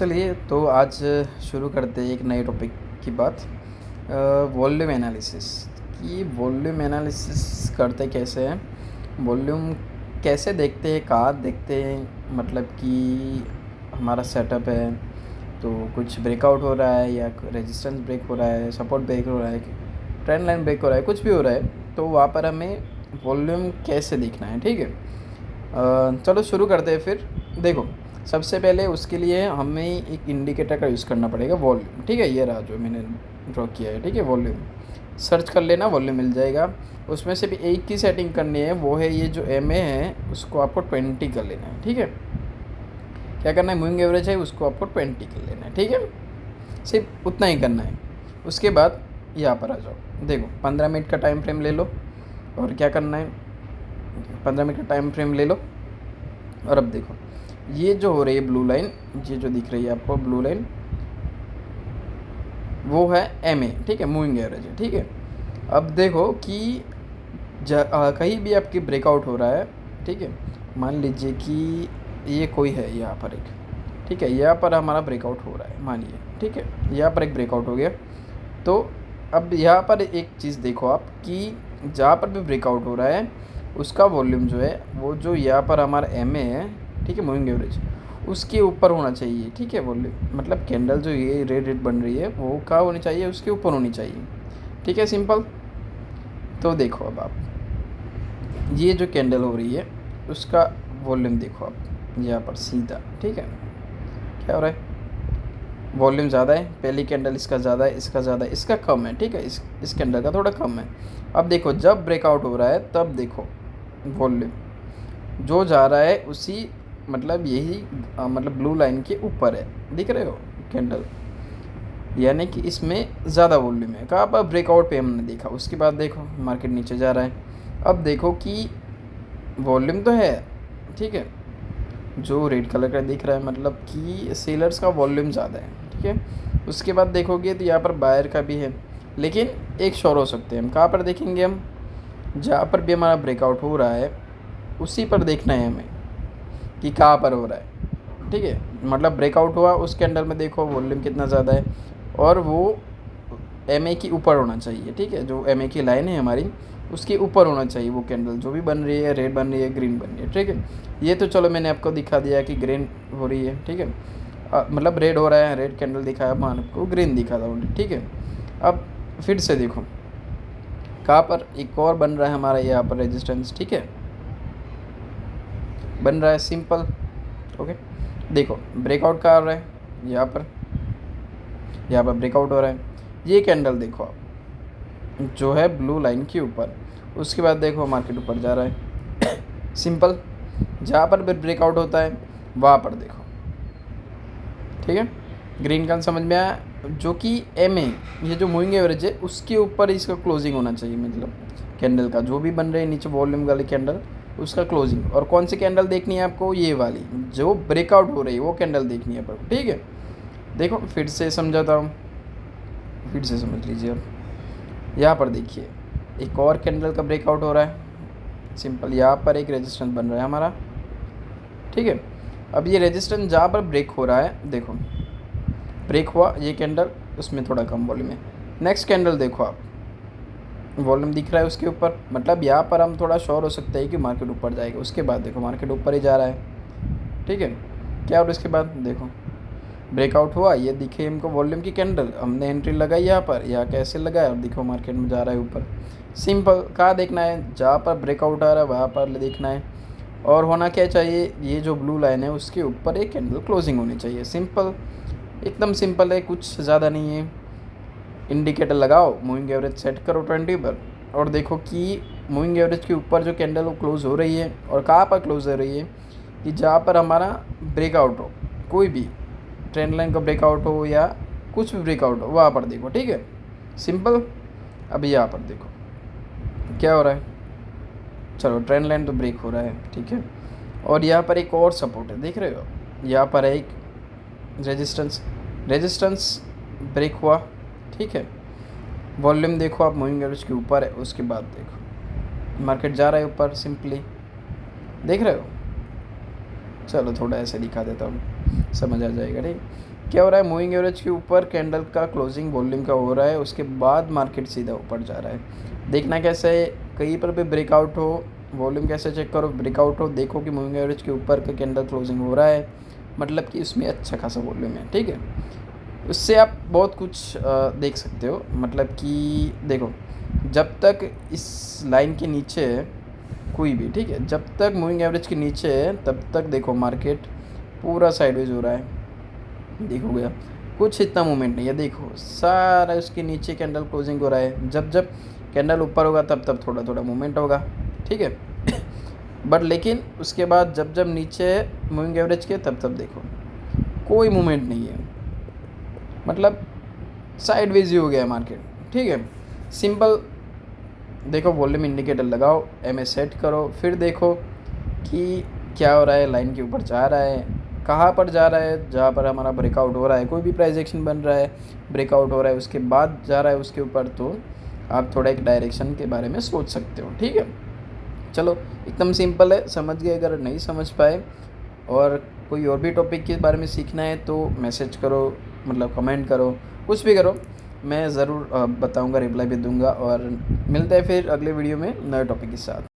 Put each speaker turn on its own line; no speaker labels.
चलिए तो आज शुरू करते हैं एक नए टॉपिक की बात। वॉल्यूम एनालिसिस कि वॉल्यूम एनालिसिस करते कैसे हैं, वॉल्यूम कैसे देखते हैं, कहाँ देखते हैं, मतलब कि हमारा सेटअप है तो कुछ ब्रेकआउट हो रहा है या रेजिस्टेंस ब्रेक हो रहा है, सपोर्ट ब्रेक हो रहा है, ट्रेंड लाइन ब्रेक हो रहा है, कुछ भी हो रहा है तो वहाँ पर हमें वॉल्यूम कैसे देखना है। ठीक है, चलो शुरू करते हैं। फिर देखो, सबसे पहले उसके लिए हमें एक इंडिकेटर का यूज़ करना पड़ेगा, वॉल्यूम। ठीक है, ये रहा जो मैंने ड्रॉ किया है। ठीक है, वॉल्यूम सर्च कर लेना, वॉल्यूम मिल जाएगा। उसमें से भी एक की सेटिंग करनी है, वो है ये जो एम ए है उसको आपको 20 कर लेना है। ठीक है, क्या करना है, मूविंग एवरेज है उसको आपको 20 कर लेना है। ठीक है, सिर्फ उतना ही करना है। उसके बाद यहाँ पर आ जाओ, देखो 15 मिनट का टाइम फ्रेम ले लो और क्या करना है, 15 मिनट का टाइम फ्रेम ले लो और अब देखो ये जो हो रही है ब्लू लाइन, ये जो दिख रही है आपको ब्लू लाइन, वो है एम ए। ठीक है, मूविंग एवरेज है। ठीक है, अब देखो कि कहीं भी आपकी ब्रेकआउट हो रहा है। ठीक है, मान लीजिए कि ये कोई है यहाँ पर एक, ठीक है, यहाँ पर हमारा ब्रेकआउट हो रहा है मानिए। ठीक है, यहाँ पर एक ब्रेकआउट हो गया तो अब यहाँ पर एक चीज़ देखो आप कि जहाँ पर भी ब्रेकआउट हो रहा है उसका वॉल्यूम जो है वो जो यहाँ पर हमारा एम ए है, ठीक है, मूविंग एवरेज, उसके ऊपर होना चाहिए। ठीक है, वॉल्यूम मतलब कैंडल जो ये रेड रेड बन रही है वो कहाँ होनी चाहिए, उसके ऊपर होनी चाहिए। ठीक है, सिंपल। तो देखो अब आप ये जो कैंडल हो रही है उसका वॉल्यूम देखो आप यहाँ पर सीधा। ठीक है, क्या हो रहा है, वॉल्यूम ज़्यादा है, पहली कैंडल इसका ज़्यादा है, इसका ज़्यादा है, इसका कम है। ठीक है, इस कैंडल का थोड़ा कम है। अब देखो जब ब्रेकआउट हो रहा है तब देखो वॉल्यूम जो जा रहा है उसी मतलब यही मतलब ब्लू लाइन के ऊपर है, दिख रहे हो कैंडल, यानी कि इसमें ज़्यादा वॉल्यूम है। कहाँ पर ब्रेकआउट पे हमने देखा, उसके बाद देखो मार्केट नीचे जा रहा है। अब देखो कि वॉल्यूम तो है, ठीक है, जो रेड कलर का दिख रहा है मतलब कि सेलर्स का वॉल्यूम ज़्यादा है। ठीक है, उसके बाद देखोगे तो यहाँ पर बायर का भी है, लेकिन एक शोर हो सकते हैं। हम कहाँ पर देखेंगे, हम जहाँ पर भी हमारा ब्रेकआउट हो रहा है उसी पर देखना है हमें कि कहाँ पर हो रहा है। ठीक है, मतलब ब्रेकआउट हुआ उस कैंडल में देखो वॉल्यूम कितना ज़्यादा है और वो एम ए के ऊपर होना चाहिए। ठीक है, जो एम ए की लाइन है हमारी उसके ऊपर होना चाहिए वो कैंडल, जो भी बन रही है, रेड बन रही है, ग्रीन बन रही है। ठीक है, ये तो चलो मैंने आपको दिखा दिया कि ग्रीन हो रही है। ठीक है, मतलब रेड हो रहा है, रेड कैंडल दिखाया, मैं आपको ग्रीन दिखा था ओनली। ठीक है, अब फिर से देखो कहाँ पर एक और बन रहा है हमारा यहाँ पर रेजिस्टेंस। ठीक है, बन रहा है सिंपल। ओके, देखो ब्रेकआउट कहाँ हो रहा है, यहाँ पर ब्रेकआउट हो रहा है। ये कैंडल देखो आप जो है ब्लू लाइन के ऊपर, उसके बाद देखो मार्केट ऊपर जा रहा है। सिंपल, जहाँ पर भी ब्रेकआउट होता है वहाँ पर देखो। ठीक है, ग्रीन का समझ में आया, जो कि एम ए ये जो मूविंग एवरेज है उसके ऊपर इसका क्लोजिंग होना चाहिए, मतलब कैंडल का जो भी बन रही है नीचे वॉल्यूम वाली कैंडल उसका क्लोजिंग। और कौन सी कैंडल देखनी है आपको, ये वाली जो ब्रेकआउट हो रही है वो कैंडल देखनी है पर। ठीक है, देखो फिर से समझाता हूँ, फिर से समझ लीजिए। अब यहाँ पर देखिए एक और कैंडल का ब्रेकआउट हो रहा है, सिंपल, यहाँ पर एक रेजिस्टेंस बन रहा है हमारा। ठीक है, अब ये रेजिस्टेंस जहाँ पर ब्रेक हो रहा है, देखो ब्रेक हुआ ये कैंडल, उसमें थोड़ा कम वॉल्यूम है। नेक्स्ट कैंडल देखो आप, वॉल्यूम दिख रहा है उसके ऊपर, मतलब यहाँ पर हम थोड़ा श्योर हो सकते हैं कि मार्केट ऊपर जाएगा। उसके बाद देखो मार्केट ऊपर ही जा रहा है। ठीक है, क्या, और उसके बाद देखो ब्रेकआउट हुआ, ये दिखे हमको वॉल्यूम की कैंडल, हमने एंट्री लगाई यहाँ पर, यहाँ कैसे लगाया और देखो मार्केट में जा रहा है ऊपर। सिंपल, कहाँ देखना है, जहाँ पर ब्रेकआउट आ रहा है वहाँ पर देखना है। और होना क्या चाहिए, ये जो ब्लू लाइन है उसके ऊपर एक कैंडल क्लोजिंग होनी चाहिए। सिंपल, एकदम सिंपल है, कुछ ज़्यादा नहीं है। इंडिकेटर लगाओ, मूविंग एवरेज सेट करो 20 पर और देखो कि मूविंग एवरेज के ऊपर जो कैंडल वो क्लोज़ हो रही है। और कहाँ पर क्लोज़ हो रही है, कि जहाँ पर हमारा ब्रेकआउट हो, कोई भी ट्रेंड लाइन का ब्रेकआउट हो या कुछ भी ब्रेकआउट हो वहाँ पर देखो। ठीक है, सिंपल। अभी यहाँ पर देखो क्या हो रहा है, चलो ट्रेंड लाइन तो ब्रेक हो रहा है। ठीक है, और यहाँ पर एक और सपोर्ट है, देख रहे हो, यहाँ पर है एक रेजिस्टेंस ब्रेक हुआ। ठीक है, वॉल्यूम देखो आप मूविंग एवरेज के ऊपर है, उसके बाद देखो मार्केट जा रहा है ऊपर, सिंपली देख रहे हो। चलो थोड़ा ऐसे दिखा देता हूँ। समझ आ जाएगा। ठीक, क्या हो रहा है, मूविंग एवरेज के ऊपर कैंडल का क्लोजिंग वॉल्यूम का हो रहा है, उसके बाद मार्केट सीधा ऊपर जा रहा है। देखना कैसे है, कहीं पर भी ब्रेकआउट हो, वॉल्यूम कैसे चेक करो, ब्रेकआउट हो, देखो कि मूविंग एवरेज के ऊपर का कैंडल क्लोजिंग हो रहा है, मतलब कि उसमें अच्छा खासा वॉल्यूम है। ठीक है, उससे आप बहुत कुछ देख सकते हो, मतलब कि देखो जब तक इस लाइन के नीचे है कोई भी, ठीक है, जब तक मूविंग एवरेज के नीचे है तब तक देखो मार्केट पूरा साइडवेज हो रहा है। देखोगे आप कुछ इतना मूवमेंट नहीं है, देखो सारा उसके नीचे कैंडल क्लोजिंग हो रहा है। जब जब कैंडल ऊपर होगा तब तब थोड़ा थोड़ा मूवमेंट होगा, ठीक है। बट लेकिन उसके बाद जब जब नीचे मूविंग एवरेज के तब तब देखो कोई मूवमेंट नहीं है, मतलब साइडवेज ही हो गया है मार्केट। ठीक है, सिंपल देखो, वॉल्यूम इंडिकेटर लगाओ, एमए सेट करो, फिर देखो कि क्या हो रहा है, लाइन के ऊपर जा रहा है, कहाँ पर जा रहा है, जहाँ पर हमारा ब्रेकआउट हो रहा है, कोई भी प्राइस एक्शन बन रहा है, ब्रेकआउट हो रहा है, उसके बाद जा रहा है उसके ऊपर, तो आप थोड़ा एक डायरेक्शन के बारे में सोच सकते हो। ठीक है, चलो एकदम सिंपल है, समझ गए। अगर नहीं समझ पाए और कोई और भी टॉपिक के बारे में सीखना है तो मैसेज करो, मतलब कमेंट करो, कुछ भी करो, मैं ज़रूर बताऊंगा, रिप्लाई भी दूंगा। और मिलते हैं फिर अगले वीडियो में नए टॉपिक के साथ।